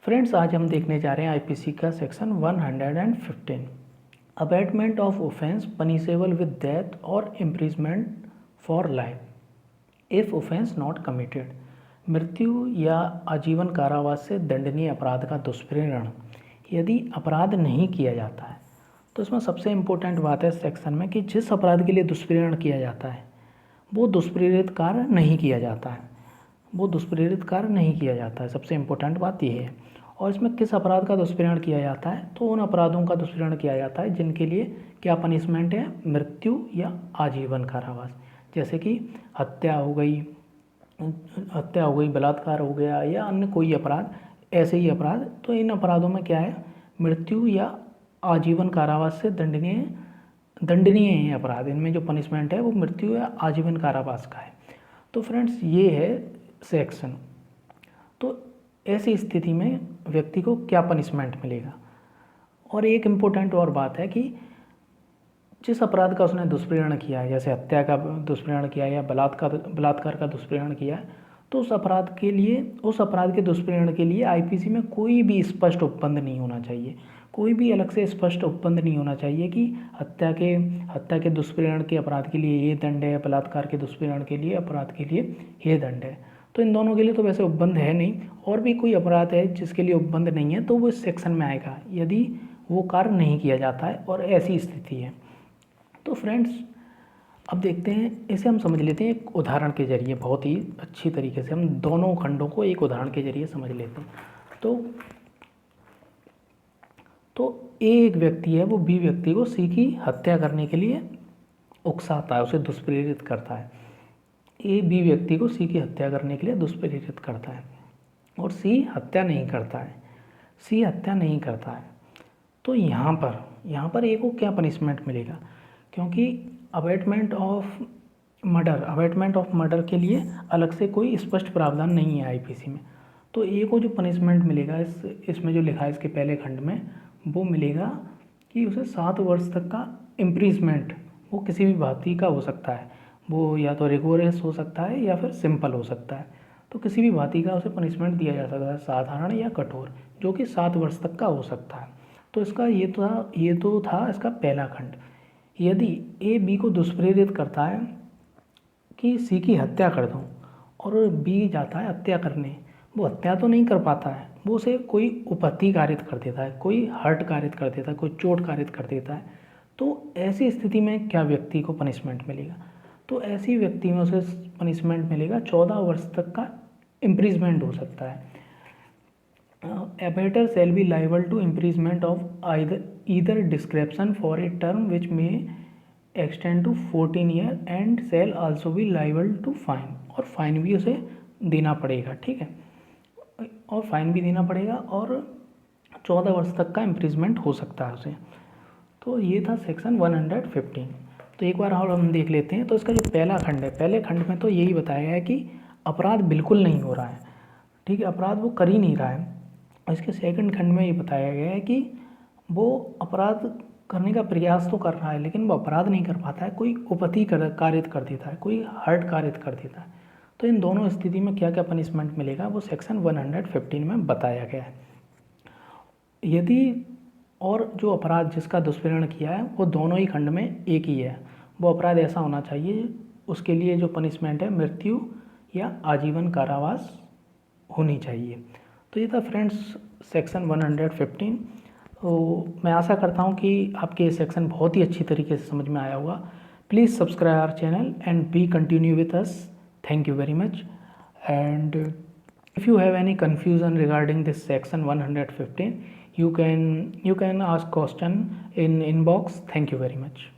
Friends, आज हम देखने जा रहे हैं आईपीसी का section 115, abetment of offence punishable with death और imprisonment for life if offence not committed. मृत्यु या आजीवन कारावास से दंडनीय अपराध का दुष्प्रेरण यदि अपराध नहीं किया जाता है। तो इसमें सबसे इम्पोर्टेंट बात है सेक्शन में कि जिस अपराध के लिए दुष्प्रेरण किया जाता है वो दुष्प्रेरित कार्य नहीं किया जाता है, वो दुष्प्रेरित कार्य नहीं किया जाता है। सबसे इम्पोर्टेंट बात यह है। और इसमें किस अपराध का दुष्प्रेरण किया जाता है, तो उन अपराधों का दुष्प्रेरण किया जाता है जिनके लिए क्या पनिशमेंट है, मृत्यु या आजीवन कारावास। जैसे कि हत्या हो गई, बलात्कार हो गया या अन्य कोई अपराध, ऐसे ही अपराध। तो इन अपराधों में क्या है, मृत्यु या आजीवन कारावास से दंडनीय है अपराध। इनमें जो पनिशमेंट है वो मृत्यु या आजीवन कारावास का है। तो फ्रेंड्स, ये है सेक्शन। तो ऐसी स्थिति में व्यक्ति को क्या पनिशमेंट मिलेगा। और एक इम्पोर्टेंट और बात है कि जिस अपराध का उसने दुष्प्रेरण किया है, जैसे हत्या का दुष्प्रेरण किया है या बलात्कार का दुष्प्रेरण किया है, तो उस अपराध के दुष्प्रेरण के लिए आईपीसी में कोई भी स्पष्ट उपबंध नहीं होना चाहिए। कोई भी अलग से स्पष्ट उपबंध नहीं होना चाहिए कि हत्या के दुष्प्रेरण के अपराध के लिए ये दंड है, बलात्कार के दुष्प्रेरण के लिए अपराध के लिए ये दंड है। तो इन दोनों के लिए तो वैसे उपबंध है नहीं। और भी कोई अपराध है जिसके लिए उपबंध नहीं है तो वो इस सेक्शन में आएगा यदि वो कार्य नहीं किया जाता है और ऐसी स्थिति है। तो फ्रेंड्स, अब देखते हैं, इसे हम समझ लेते हैं एक उदाहरण के जरिए। बहुत ही अच्छी तरीके से हम दोनों खंडों को एक उदाहरण के जरिए समझ लेते हैं। तो एक व्यक्ति है, वो बी व्यक्ति को सी की हत्या करने के लिए उकसाता है, उसे दुष्प्रेरित करता है। ए बी व्यक्ति को सी की हत्या करने के लिए दुष्प्रेरित करता है और सी हत्या नहीं करता है। तो यहाँ पर ए को क्या पनिशमेंट मिलेगा, क्योंकि अबैटमेंट ऑफ मर्डर के लिए अलग से कोई स्पष्ट प्रावधान नहीं है आईपीसी में। तो ए को जो पनिशमेंट मिलेगा इसमें जो लिखा है इसके पहले खंड में, वो मिलेगा कि उसे 7 वर्ष तक का इम्प्रिजमेंट, वो किसी भी भांति का हो सकता है, वो या तो रिगोरस हो सकता है या फिर सिंपल हो सकता है। तो किसी भी भांति का उसे पनिशमेंट दिया जा सकता है, साधारण या कठोर, जो कि 7 वर्ष तक का हो सकता है। तो इसका ये तो था इसका पहला खंड। यदि ए बी को दुष्प्रेरित करता है कि सी की हत्या कर दूं और बी जाता है हत्या करने, वो हत्या तो नहीं कर पाता है, वो उसे कोई उपहति कारित कर देता है, कोई हर्ट कारित कर देता है, कोई चोट कारित कर देता है। तो ऐसी स्थिति में क्या व्यक्ति को पनिशमेंट मिलेगा, तो ऐसी व्यक्ति में उसे पनिशमेंट मिलेगा 14 वर्ष तक का इम्प्रिजमेंट हो सकता है। Abettor shall be liable to imprisonment of either description for a term which may extend to 14 year and shall also be liable to fine, और फाइन भी उसे देना पड़ेगा, ठीक है, और फाइन भी देना पड़ेगा और 14 वर्ष तक का इम्प्रिजमेंट हो सकता है उसे। तो ये था सेक्शन 115। तो एक बार और हम देख लेते हैं। तो इसका जो पहला खंड है, पहले खंड में तो यही बताया गया है कि अपराध बिल्कुल नहीं हो रहा है, ठीक है, अपराध वो कर ही नहीं रहा है। इसके सेकंड खंड में ये बताया गया है कि वो अपराध करने का प्रयास तो कर रहा है लेकिन वो अपराध नहीं कर पाता है, कोई उपहति कारित कर देता है, कोई हर्ट कारित कर देता है। तो इन दोनों स्थिति में क्या क्या पनिशमेंट मिलेगा वो सेक्शन 115 में बताया गया है। यदि और जो अपराध जिसका दुष्प्रेरण किया है वो दोनों ही खंड में एक ही है, वो अपराध ऐसा होना चाहिए, उसके लिए जो पनिशमेंट है मृत्यु या आजीवन कारावास होनी चाहिए। तो ये था फ्रेंड्स सेक्शन 115। तो मैं आशा करता हूँ कि आपके ये सेक्शन बहुत ही अच्छी तरीके से समझ में आया होगा। Please subscribe our channel and be continue with us. Thank you very much. And if you have any confusion regarding this section 115, you can ask question in inbox. Thank you very much.